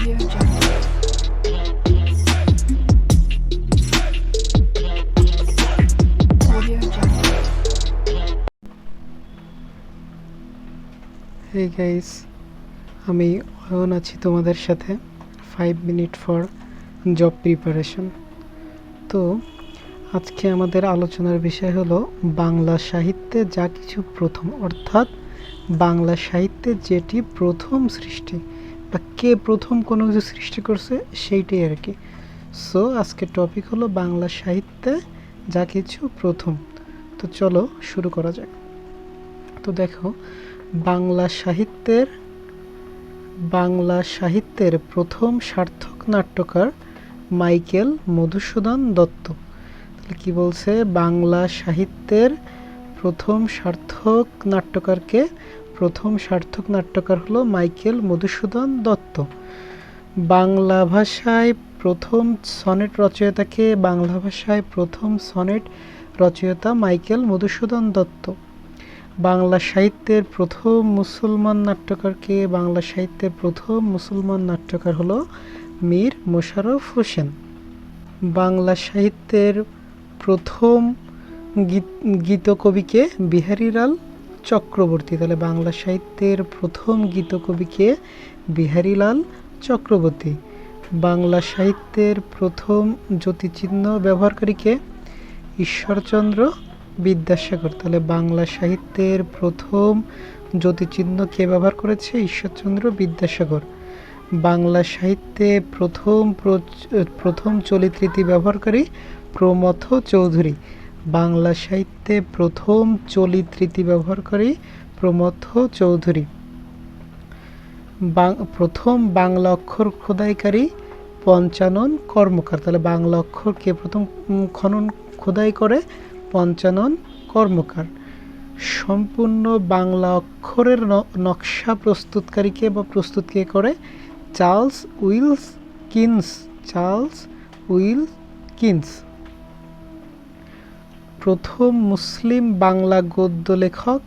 Audio Jungle. Audio Jungle. Hey guys, আমি অয়ন আছি তোমাদের সাথে 5 মিনিট ফর জব প্রিপারেশন। তো আজকে আমাদের আলোচনার বিষয় হলো বাংলা সাহিত্যে যা কিছু প্রথম, অর্থাৎ বাংলা সাহিত্যে যেটি প্রথম সৃষ্টি বা কে প্রথম কোনো কিছু সৃষ্টি করছে সেইটাই আর কি। সো আজকের টপিক হলো বাংলা সাহিত্যে যা কিছু প্রথম। তো চলো শুরু করা যাক। তো দেখো, বাংলা সাহিত্যের প্রথম সার্থক নাট্যকার মাইকেল মধুসূদন দত্ত। তাহলে কি বলছে? বাংলা সাহিত্যের প্রথম সার্থক নাট্যকারকে? প্রথম সার্থক নাট্যকার হলো মাইকেল মধুসূদন দত্ত। বাংলা ভাষায় প্রথম সনেট রচয়িতাকে? বাংলা ভাষায় প্রথম সনেট রচয়িতা মাইকেল মধুসূদন দত্ত। বাংলা সাহিত্যের প্রথম মুসলমান নাট্যকারকে? বাংলা সাহিত্যের প্রথম মুসলমান নাট্যকার হলো মীর মোশাররফ হোসেন। বাংলা সাহিত্যের প্রথম গীতকবিকে? বিহারীলাল চক্রবর্তী। তাহলে বাংলা সাহিত্যের প্রথম গীতকবিকে? বিহারীলাল চক্রবর্তী। বাংলা সাহিত্যের প্রথম জ্যোতিচিহ্ন ব্যবহারকারীকে? ঈশ্বরচন্দ্র বিদ্যাসাগর। তাহলে বাংলা সাহিত্যের প্রথম জ্যোতিচিহ্ন কে ব্যবহার করেছে? ঈশ্বরচন্দ্র বিদ্যাসাগর। বাংলা সাহিত্যে প্রথম চলিতরীতি ব্যবহারকারী? প্রমথ চৌধুরী। বাংলা সাহিত্যে প্রথম চলিতরীতি ব্যবহারকারী? প্রমথ চৌধুরী। প্রথম বাংলা অক্ষর খোদাইকারী? পঞ্চানন কর্মকার। তাহলে বাংলা অক্ষর কে প্রথম খোদাই করে? পঞ্চানন কর্মকার। সম্পূর্ণ বাংলা অক্ষরের নকশা প্রস্তুতকারীকে বা প্রস্তুত কে করে? Charles Wilkins. প্রথম মুসলিম বাংলা গদ্য লেখক?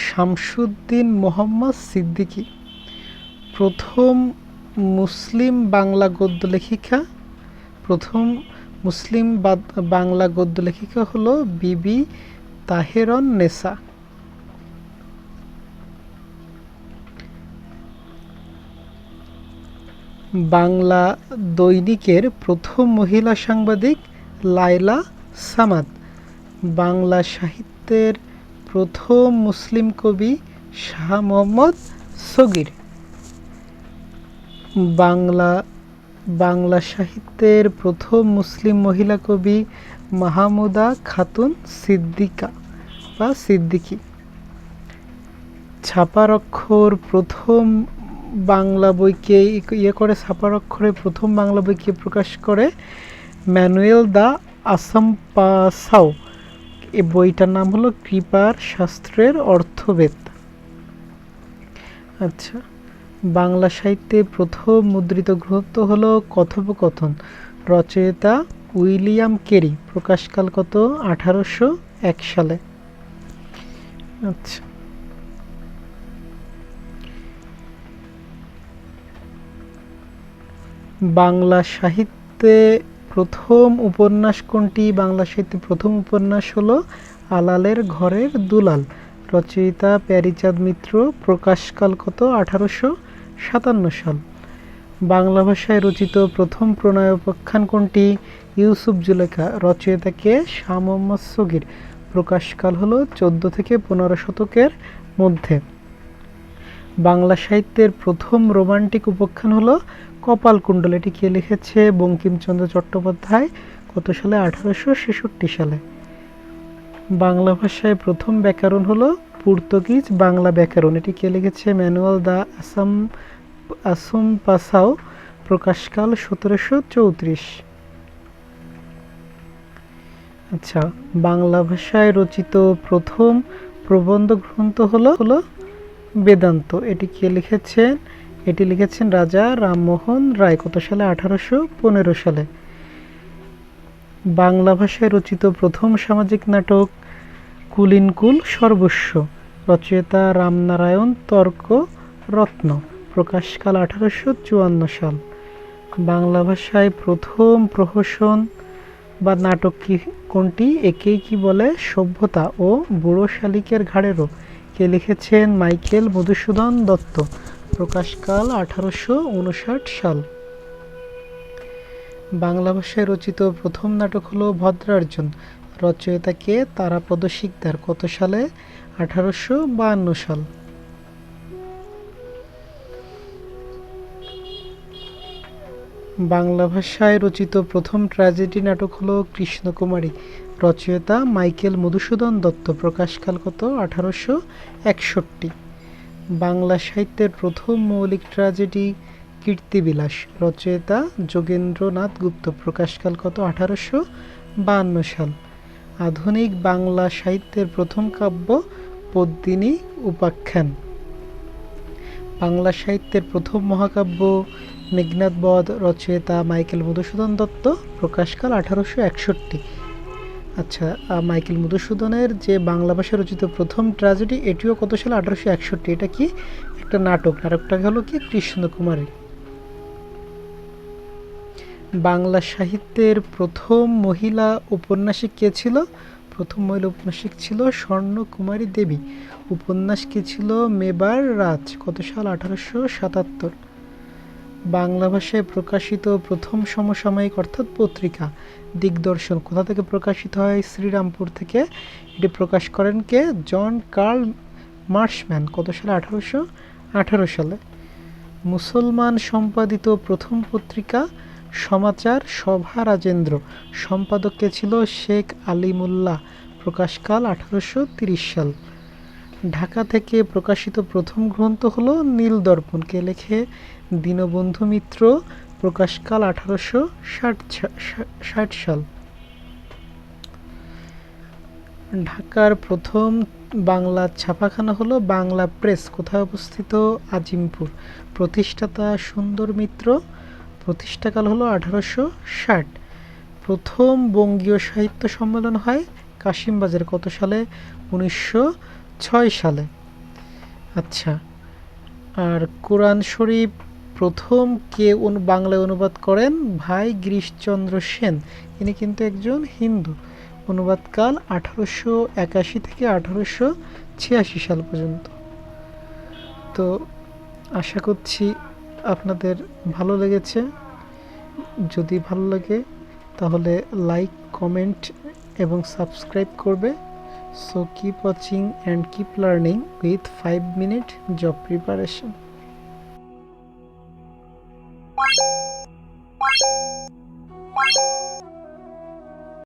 শামসুদ্দিন মোহাম্মদ সিদ্দিকী। প্রথম মুসলিম বাংলা গদ্য লেখিকা? প্রথম মুসলিম বাংলা গদ্য লেখিকা হলো বিবি তাহেরন নেসা। বাংলা দৈনিকের প্রথম মহিলা সাংবাদিক? লায়লা সামাদ। বাংলা সাহিত্যের প্রথম মুসলিম কবি? শাহ মোহাম্মদ সগীর। বাংলা সাহিত্যের প্রথম মুসলিম মহিলা কবি? মাহমুদা খাতুন সিদ্দিকী। ছাপার অক্ষর প্রথম বাংলা বইকে ছাপার অক্ষরে প্রথম বাংলা বইকে প্রকাশ করে? ম্যানুয়েল দা আসাম্পাসাও। এই বইটার নাম হলো কৃপার শাস্ত্রের অর্থবেদ। আচ্ছা, বাংলা সাহিত্যে প্রথম মুদ্রিত গ্রন্থ হলো কথোপকথন। রচয়িতা উইলিয়াম কেরি। প্রকাশকাল কত? 1801 সালে। আচ্ছা, বাংলা সাহিত্যে প্রথম উপন্যাস কোনটি? বাংলা সাহিত্যে প্রথম উপন্যাস হলো আলালের ঘরের দুলাল। রচয়িতা প্যারীচাঁদ মিত্র। প্রকাশকাল কত? 1857 সাল। বাংলা ভাষায় রচিত প্রথম প্রণয় উপাখ্যান কোনটি? ইউসুফ জুলেখা। রচয়িতাকে? শাহ মোহাম্মদ সগীর। প্রকাশকাল হলো 14 থেকে 15 শতকের মধ্যে। বাংলা সাহিত্যের প্রথম রোমান্টিক উপাখ্যান হলো কপালকুণ্ডল। এটি কে লিখেছে? বঙ্কিমচন্দ্র চট্টোপাধ্যায়। কত সালে? 1866 সালে। বাংলা ভাষায় প্রথম ব্যাকরণ হলো পর্তুগিজ বাংলা ব্যাকরণ। এটি কে লিখেছে? ম্যানুয়েল দা আসাম্পাসাও। প্রকাশকাল 1734। আচ্ছা, বাংলা ভাষায় রচিত প্রথম প্রবন্ধ গ্রন্থ হলো বেদান্ত। এটি কে লিখেছেন? এটি লিখেছেন রাজা রামমোহন রায়। কত সালে? 1815 সালে। বাংলা ভাষায় রচিত প্রথম সামাজিক নাটক? কুলিনকুল সর্বস্ব। রচয়িতা রামনারায়ণ তর্ক রত্ন। প্রকাশকাল 1854 সাল। বাংলা ভাষায় প্রথম প্রহসন বা নাটক কোনটি? একেই কি বলে সভ্যতা ও বুড়ো শালিকের ঘাড়েরও। কে লিখেছেন? মাইকেল মধুসূদন দত্ত। প্রকাশকাল 1859 সাল। বাংলা ভাষায় রচিত প্রথম নাটক হলো ভদ্রার্জুন। রচয়িতা কে? তারাপদ শিকদার। কত সালে? 1852 সাল। বাংলা ভাষায় রচিত প্রথম ট্র্যাজেডি নাটক হলো কৃষ্ণকুমারী। রচয়িতা মাইকেল মধুসূদন দত্ত। প্রকাশকাল কত? 1861। বাংলা সাহিত্যের প্রথম মৌলিক ট্র্যাজেডি কীর্তিবিলাস। রচয়িতা যোগেন্দ্রনাথ গুপ্ত। প্রকাশকাল কত? 1852 সাল। আধুনিক বাংলা সাহিত্যের প্রথম কাব্য পদ্মিনী উপাখ্যান। বাংলা সাহিত্যের প্রথম মহাকাব্য মেঘনাদ বধ। রচয়িতা মাইকেল মধুসূদন দত্ত। প্রকাশকাল 1861। আচ্ছা, মাইকেল মধুসূদনের যে বাংলা ভাষায় রচিত প্রথম ট্র্যাজেডি, এটিও কত সালে? 1861। এটা কি? একটা নাটক। নাটকটা হলো কি? কৃষ্ণকুমারী। বাংলা সাহিত্যের প্রথম মহিলা ঔপন্যাসিক কে ছিল? প্রথম মহিলা ঔপন্যাসিক ছিল স্বর্ণকুমারী দেবী। উপন্যাস কি ছিল? মেবার রাজ। কত সাল? 1877। বাংলা ভাষায় প্রকাশিত প্রথম সমসাময়িক অর্থাৎ পত্রিকা দিগদর্শন কোথা থেকে প্রকাশিত হয়? শ্রীরামপুর থেকে। এটি প্রকাশ করেন কে? জন কার্ল মার্শম্যান। কত সালে? 1818 সালে। মুসলমান সম্পাদিত প্রথম পত্রিকা সমাচার সভা রাজেন্দ্র। সম্পাদক কে ছিল? শেখ আলিমুল্লাহ। প্রকাশকাল 1830 সাল। ঢাকা থেকে প্রকাশিত প্রথম গ্রন্থ হলো নীলদর্পণ। কে লেখে? দীনবন্ধু মিত্র। প্রকাশকাল 1860 সাল। ঢাকার প্রথম বাংলা ছাপাখানা হলো বাংলা প্রেস। কোথায় অবস্থিত? আজিমপুর। প্রতিষ্ঠাতা সুন্দর মিত্র। প্রতিষ্ঠাকাল হলো 1860। প্রথম বঙ্গীয় সাহিত্য সম্মেলন হয় কাশিমবাজার। কত সালে? 1906 সালে। আচ্ছা, আর কোরআন শরীফ প্রথম কে বাংলায় অনুবাদ করেন? ভাই গিরিশচন্দ্র সেন। ইনি কিন্তু একজন হিন্দু। অনুবাদকাল 1881 থেকে 1886 সাল পর্যন্ত। তো আশা করছি আপনাদের ভালো লেগেছে। যদি ভালো লাগে তাহলে লাইক, কমেন্ট এবং সাবস্ক্রাইব করবে। So keep watching and keep learning with 5-minute job preparation.